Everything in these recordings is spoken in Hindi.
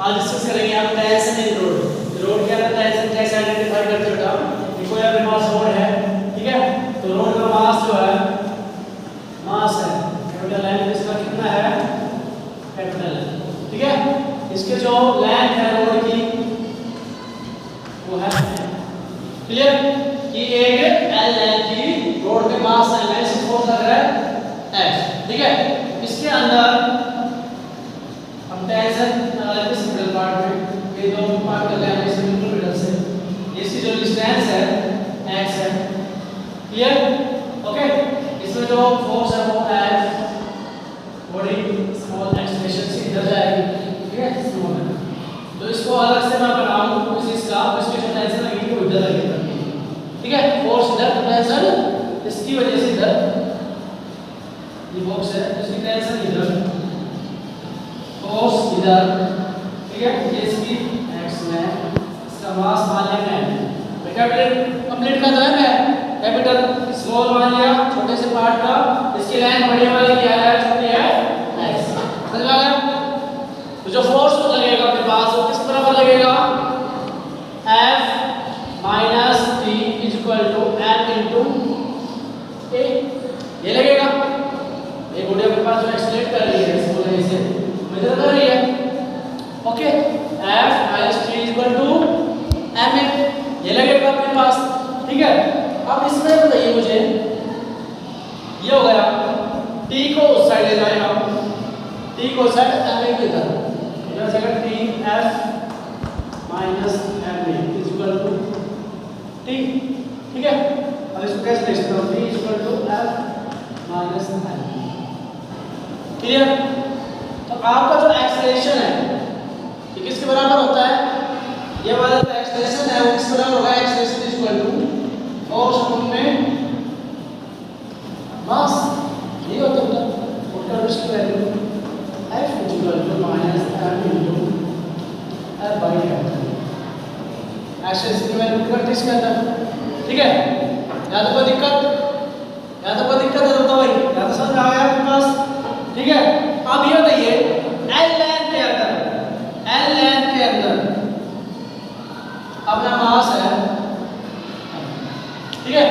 आज डिस्कस करेंगे आप टेंशन इन रोड। रोड क्या रहता है, टेंशन कैसे आइडेंटिफाई करते हो बेटा। देखो यार मेरे पास रोड है, ठीक है, तो रोड का मास जो है, मास है कैपिटल एम, इसका कितना है कैपिटल है, ठीक है। इसके जो लेंथ है रोड की वो है क्लियर कि एक एल लेंथ की रोड के मास है, मैं इसे फोर्स लग रहा है एच, ठीक है। इसके अंदर हम टेंशन इस मिडल पार्ट में ये दो पार्ट कर लेंगे इस बिल्कुल मिडल से, इसकी जो डिस्टेंस है x है, क्लियर ओके। इसमें जो फोर्स है वो F बड़ी स्मॉल एक्सप्रेशन से इधर जाएगी, ठीक है, स्मॉल है। तो इसको अलग से मैं बनाऊं इस इसका, इसकी जो टेंशन लगेगी वो इधर लगेगी, ठीक है। फोर्स इधर, टेंशन इसकी वजह से इधर ये बॉक्स है, इसकी टेंशन इधर, फोर्स इधर, ठीक है। ये इसकी x में, इसका मास मान लेंगे कैपिटल, कंप्लीट का तो है कैपिटल, स्मॉल मान लिया छोटे से पार्ट का, इसकी लेंथ बड़ी वाली क्या है, छोटी है x, समझ में आ गया। तो जो फोर्स लगेगा अपने पास वो किस तरह पर लगेगा, F minus T equal to M into A, ये लगेगा। ये बॉडी अपने पास जो एक्सलेट कर रही है इसको ले इसे मेजर कर रही है, okay. F minus T equal to M, ये लगेगा अपने पास, ठीक है। अब इसमें बताइए मुझे, ये हो गया T को उस साइड ले जाएगा, T को उस साइड M की तरफ, इधर से अगर T F minus M equal to T, ठीक है। अब इसको कैसे लिख सकता हूँ, T equal to F minus M, clear. तो आपका जो एक्सेलरेशन है ये किसके बराबर होता है, ये वाला जो एक्सेलरेशन है वो किस बराबर होगा, acceleration equal to force upon में मास, ये होता है total rest value F equal to minus M into F by M, acceleration की वैल्यू करते इसके अंदर, ठीक है। या तो कोई दिक्कत है तो भाई या तो समझ आ गया आपके पास, ठीक है। अब ये बताइए L लेंथ के अंदर अपना मास है, ठीक है।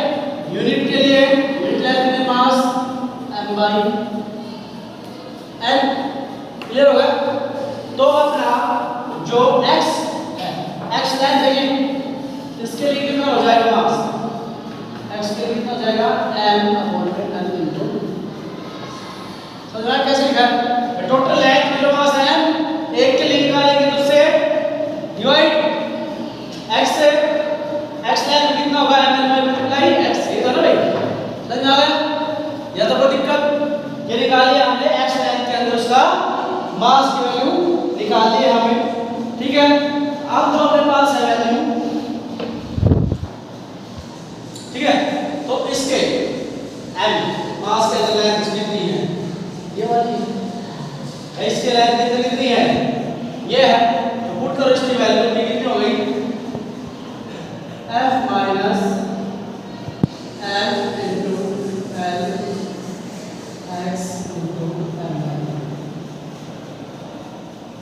यूनिट के लिए यूनिट लेंथ में मास m by l, क्लियर हो गया। तो अपना जो x है, x लेंथ है ये, इसके लिए कितना हो जाएगा मास, x के लिए कितना हो जाएगा m अपॉन l इनटू, समझ कैसे लिखा है, टोटल लेंथ किलो मास है m, एक के लिए निकालेंगे तो उससे डिवाइड x से, x लेंथ कितना होगा m मल्टीप्लाई x, ये था ना भाई, समझ आ गया। या तो कोई दिक्कत, ये निकाल लिया हमने x लेंथ के अंदर उसका मास की वैल्यू निकाल ली हमें, ठीक है। अब जो अपने पास है वैल्यू, ठीक है, तो इसके m मास के अंदर लेंथ कितनी है, ये वाली है, इसके लेंथ कितनी है, ये है। तो पुट करो इसकी वैल्यू कितनी हो गई, F minus M into L X into M,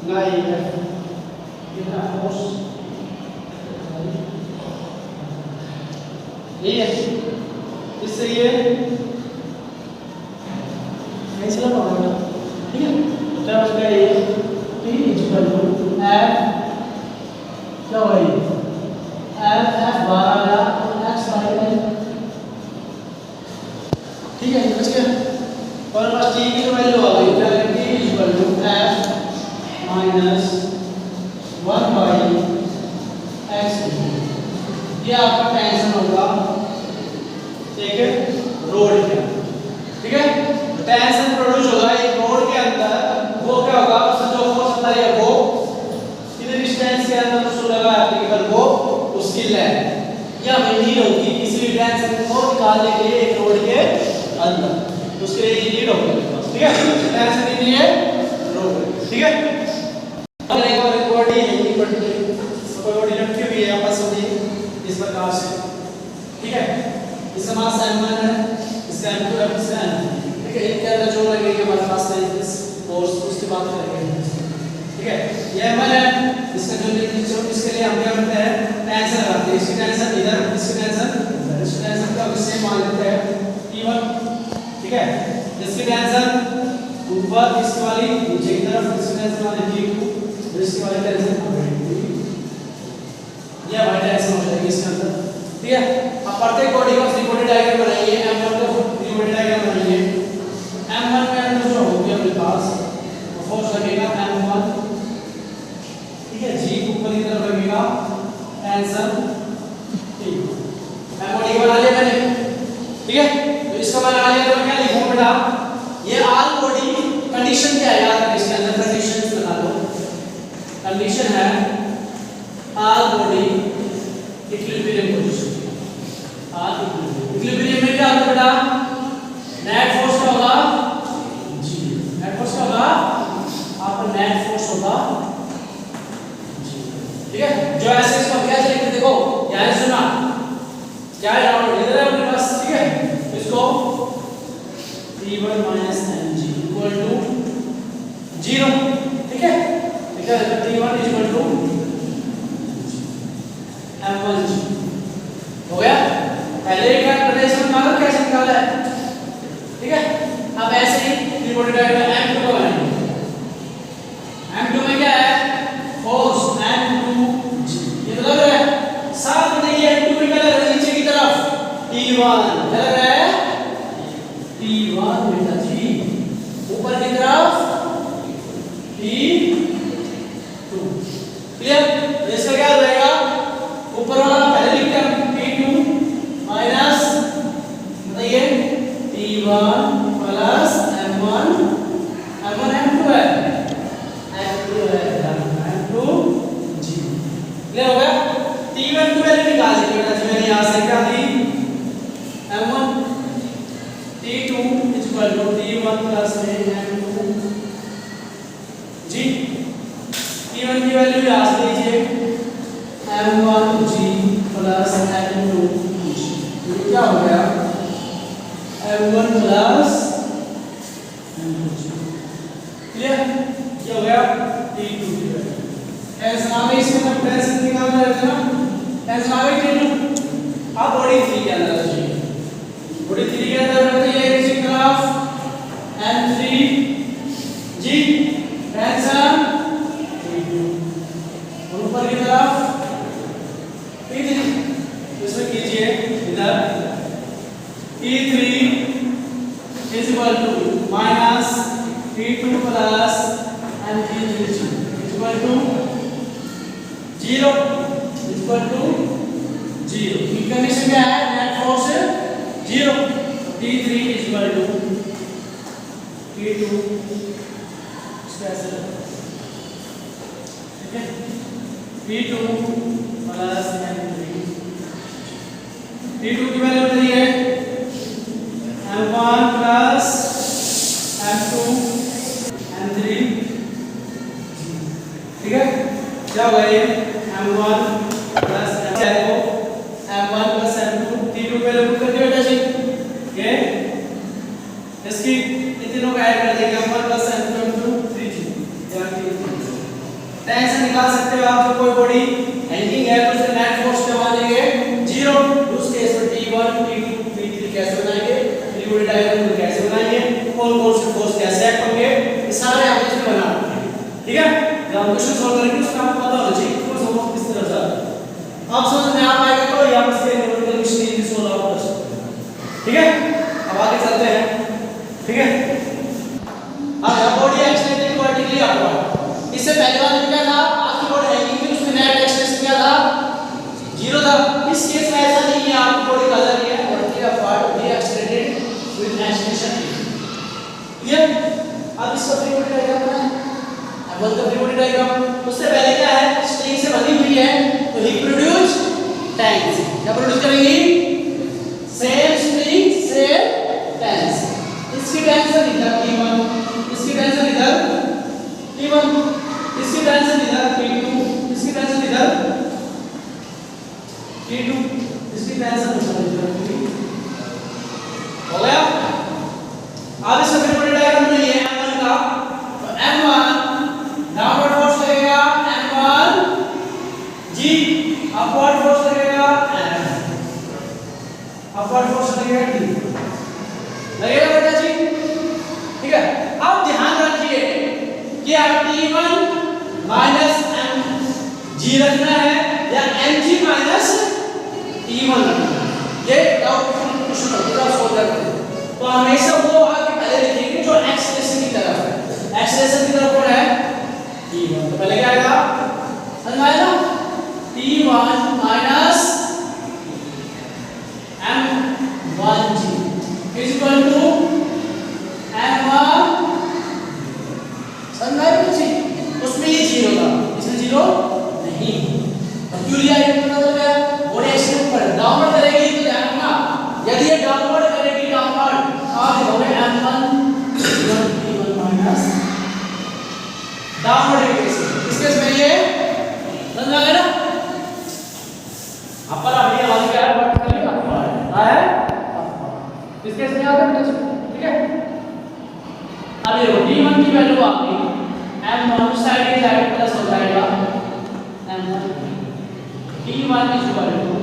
नहीं है कितना फोर्स, ये इससे ये नहीं चला पाऊंगा, ठीक है। तो क्या बच गया, ये T इक्वल टू F, क्या हुआ ये F बाहर आ गया और X बाहर गया, ठीक है, बच गया। और बस T की जो वैल्यू आ गई, क्या है, T equal to F minus 1 by X, ये आपका टेंशन होगा एक रोड का, ठीक है। टेंशन प्रोड्यूस होगा एक रोड के अंदर, वो क्या होगा, उससे जो फोर्स आता है वो इतने डिस्टेंस के अंदर उसको लगा एप्लीकेबल वो उसकी लेंथ या नीड होगी किसी भी टेंशन को निकालने के लिए एक रोड के अंदर, उसके लिए ये नीड होगी, ठीक है। टेंशन कितनी है, रोड, ठीक है। अगर एक और बॉडी है, ये बॉडी रखी हुई है आपस में इस प्रकार से, ठीक है। इसका मास m1 है, इसका m2 है, इसका m, ठीक है। इनके अंदर जो लगेगी हमारे पास इस फोर्स उसकी बात करेंगे, ठीक है। ये m1 है, इसका जो इसके लिए हम क्या करते हैं टेंशन लगाते हैं, इसकी टेंशन इधर, इसकी टेंशन इधर, इसकी टेंशन का सेम मान लेते हैं T1, ठीक है। इसकी टेंशन ऊपर, इसकी वाली नीचे की तरफ, इसकी टेंशन वाली T2, इसकी वाली टेंशन ये हमारी टेंशन हो जाएगी इसके अंदर, ठीक है। अब प्रत्येक बॉडी का फ्री बॉडी डायग्राम बनाइए, M1 का फ्री बॉडी डायग्राम बनाइए। M1 में अंदर जो होगी अपने पास फोर्स लगेगा M1, ठीक है। G ऊपर की तरफ लगेगा टेंशन T। मैं बॉडी बना लिया मैंने, ठीक है। तो इसका बना लिया तो मैं क्या लिखूं बेटा, ये ऑल बॉडी कंडीशन क्या है यार, इसके अंदर कंडीशंस बना लो। कंडीशन है all body equilibrium position, all equilibrium में क्या होता है बेटा, नेट फोर्स क्या होगा G, नेट फोर्स क्या होगा आपका, नेट फोर्स होगा G, ठीक है। जो ऐसे इसको क्या लिखते देखो यहां सुना क्या है राउंड इधर है अपने पास, ठीक है। इसको T1 - mg इक्वल टू 0, ठीक है, ठीक है। T1 इक्वल टू m1g हो गया। पहले ही क्या रिलेशन निकाला, कैसे निकाला है, ठीक है। अब ऐसे ही फ्री बॉडी डायग्राम M2 को बनाएंगे। M2 में क्या है फोर्स M2g, ये तो लग रहा है साथ में, देखिए M2 में क्या लग रहा है नीचे की तरफ T1 क्या लग रहा है T1 बेटा जी, ऊपर की तरफ T2, क्लियर। तो इसका क्या हो जाएगा, ऊपर वाला पहले लिखते हैं T2 माइनस बताइए T1 plus M1, M1 M2 है, M2 है M2g, क्लियर हो गया। T1 की वैल्यू निकाल दी बेटा जी मैंने यहां से, क्या दी M1, T2 equal to T1 plus M2g, T1 की वैल्यू यहां से लीजिए M1g प्लस M2g, तो क्या हो गया M1 प्लस M2g, क्लियर। क्या हो गया T2 की वैल्यू, टेंशन आ गई, इसमें हम टेंशन निकालना रहता है ना, टेंशन आ गई T2। अब बॉडी 3 के अंदर है, बॉडी 3 के अंदर रहती है इसी तरफ M3g टेंशन T2, और ऊपर की तरफ T3, इसमें कीजिए इधर T3 is equal to minus T2 plus M3g equal to 0, equal to 0 की कंडीशन क्या है, net force 0, T3 is equal to T2 special, ठीक है, T2 प्लस M3, T2 की वैल्यू बताइए M1 प्लस M2 M3, ठीक है। क्या होगा ये M1 plus M1 plus M2, T2 की वैल्यू पुट कर दिया बेटा जी, ये इसकी इन तीनों को ऐड कर देंगे M1 plus M2 3g, tension निकाल सकते हो आप। कोई बॉडी हैंगिंग है तो उसमें नेट फोर्स क्या मानेंगे 0, उस केस में T1 T2 T3 कैसे बनाएंगे, फ्री बॉडी डायग्राम को कैसे बनाएंगे, कौन कौन से फोर्स कैसे एक्ट होंगे, ये सारे हम इसमें बनाएंगे, ठीक है। जब हम क्वेश्चन सॉल्व करेंगे उसका आपको पता होना चाहिए कौन सा फोर्स किस तरह से आप समझ में आ पाएगा, तो या इसके न्यूमेरिकल मिशन की सोल्व आउट कर सकते हैं, ठीक है। अब आगे चलते हैं, ठीक है। अब बॉडी एक्सटेंडेड वर्टिकली अपवर्ड, इससे पहले वाले में क्या था, आपकी बॉडी हैंगिंग थी, उसमें नेट एक्सटेंशन क्या था 0 था। इस केस में ऐसा नहीं है, आपकी बॉडी कलर है वर्टिकली अपवर्ड भी एक्सटेंडेड विद एक्सटेंशन, क्लियर। अब इसका फ्री बॉडी डायग्राम बनाएं, अब वन का फ्री बॉडी डायग्राम, उससे पहले क्या है स्ट्रिंग से बनी हुई है, तो ही प्रोड्यूस टैंक्स, क्या प्रोड्यूस करेंगी सेम स्ट्रिंग सेम टैंक्स, इसकी टेंशन इधर T1, इसकी टेंशन इधर T1, इसकी टेंशन इधर T2, इसकी टेंशन इधर T2, इसकी टेंशन इधर T2, हो गया। अब इसका फिर बॉडी डायग्राम नहीं है M1 का, तो M1 डाउनवर्ड फोर्स लगेगा M1 T1 minus M G रखना है या एम जी माइनस T1 रखना है, ये डाउटफुल क्वेश्चन होता है सोल्व करते हैं। तो हमेशा वो आगे पहले लिखेंगे जो एक्सलेशन की तरफ है। एक्सलेशन की तरफ कौन है? T1। तो पहले क्या आएगा? समझ आया ना? T1 minus M1G is equal to M1, समझ आया कुछ? उसमें ये जीरो था, इसमें जीरो नहीं। अब क्यों लिया? ये पता हो गया। बॉडी एक्शन ऊपर डाउनवर्ड करेगी तो ध्यान रखना, यदि ये डाउनवर्ड करेगी डाउनवर्ड आप लिखोगे M1 T1 minus downward case. इस केस में ये समझ आ गया ना? अपर अब ये वाली क्या है? बट खाली अपर है। इस केस में याद रखना, ठीक है? अब ये D1 की वैल्यू आपकी M1 साइड के साइड प्लस हो जाएगा M1। D1 is equal to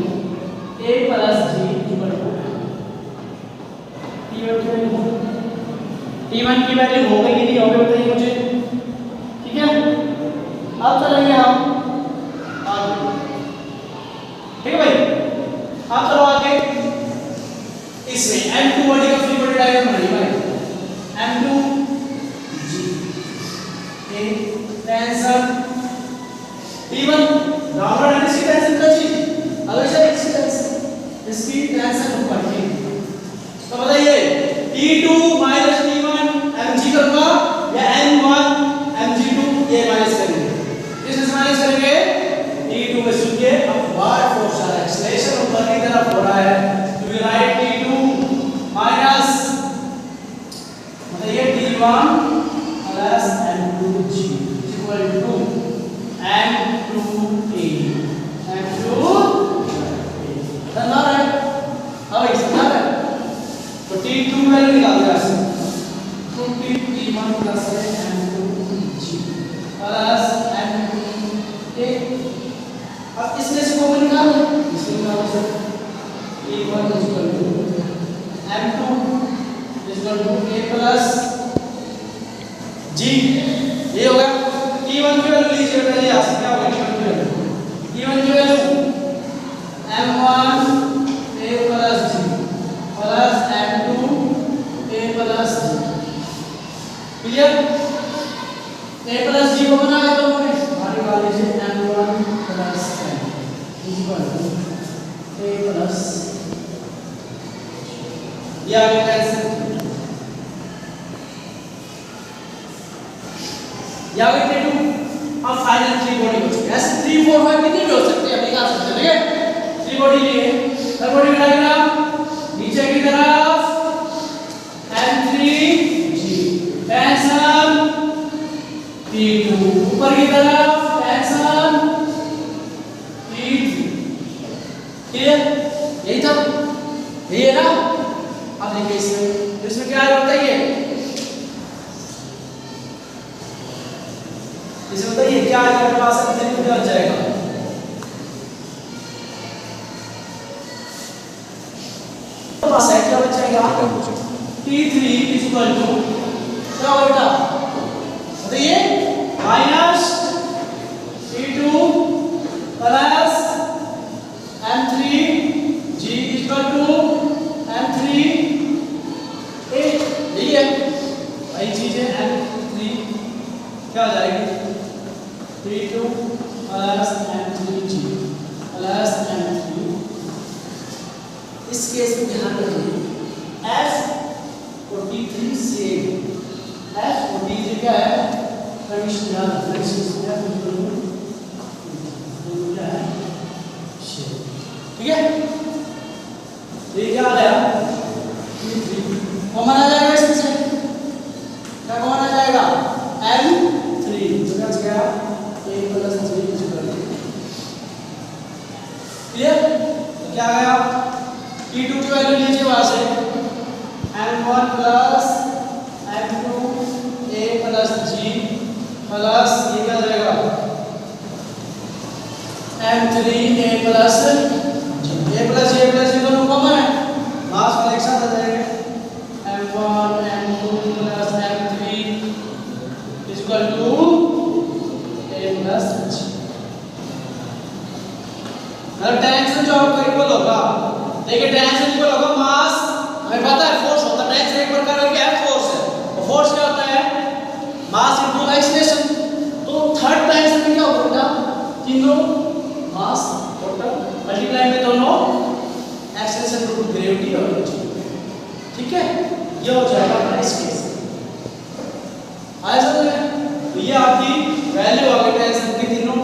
A plus G equal to T1 की वैल्यू हो गई कि नहीं हो गई बताइए मुझे, ठीक है? अब चलेंगे हम आगे, ठीक है भाई? अब चलो आगे, इसमें M2 बॉडी का फ्री बॉडी डायग्राम बनाइए भाई। M2 G tension T1 downward है, इसकी टेंशन क्या चीज? अब ऐसा इसकी टेंशन ऊपर की। तो बताइए T2 माइनस T1 mg करूंगा या M1 mg2 ये माइनस करेंगे। किससे माइनस करेंगे? T2 में सुनिए अपवर्ड फोर्स आ रहा है, एक्सेलरेशन ऊपर की तरफ हो रहा है, तो वी राइट T2 माइनस बताइए T1 plus M2G equal to M2A समझा रहे हैं? हाँ भाई समझा रहे हैं? तो T2 वैल्यू निकाल दिया ऐसे, तो T1 plus M2G plus M2A। अब इसमें से कॉमन निकालो, इसमें निकालो sir. T1 is equal to M2 is equal to A plus G, ये होगा। T1 की वैल्यू लीजिए पहले, यहाँ से क्या होगा? T1 की value M1 A plus G plus M2 A plus G, clear? A plus G को बनाया तो हमारी वाली से M1 plus M equal to A plus, ये आ गया आंसर। या वे T2। अब फाइनल 3 बॉडी बची है। ऐसे 3 4 5 कितनी भी हो सकती है, अपनी बात समझ लेंगे। 3 बॉडी लिए, हर बॉडी का डायग्राम नीचे की तरफ M3G टेंशन T2, ऊपर की तरफ टेंशन T3, क्लियर? यही था, यही है ना? अब देखिए इसमें क्या है बताइए, इसे बताइए क्या है आपके पास? कितने में बच जाएगा? तो पास है क्या बच जाएगा? T3 इज इक्वल टू क्या होगा बताइए? Minus T2 plus M3G is equal to M3A, यही है वही चीज है। M3 क्या हो जाएगी? T2 plus M3G plus M3। इस केस में ध्यान रखिए F और T3 से F और T3 क्या है? कंडीशन याद रखना, ठीक है? ये क्या आ गया? T3 कॉमन आ जाएगा इसमें से, क्या कॉमन आ जाएगा? M3 तो क्या गया? A plus 3 equal to, clear? तो क्या आ गया? T2 की वैल्यू लीजिए वहां से M1 plus M2 A plus G plus ये क्या जाएगा? M3 A plus G, A plus G दोनों कॉमन है, मास वाले एक साथ आ जाएंगे। M1 M2 plus M3 equal to मतलब टेंशन जो आपका इक्वल होगा, देखिए टेंशन इक्वल होगा मास, हमें पता है फोर्स होता है, टेंशन एक प्रकार का क्या फोर्स है, और फोर्स क्या होता है मास इनटू एक्सीलरेशन। तो थर्ड टेंशन में क्या होगा तीनों मास टोटल मल्टीप्लाई में दोनों एक्सीलरेशन रूट ग्रेविटी और वेलोसिटी, ठीक है, ये हो जाएगा अपना इस केस आया समझ में। तो ये आपकी वैल्यू आ गई टेंशन की तीनों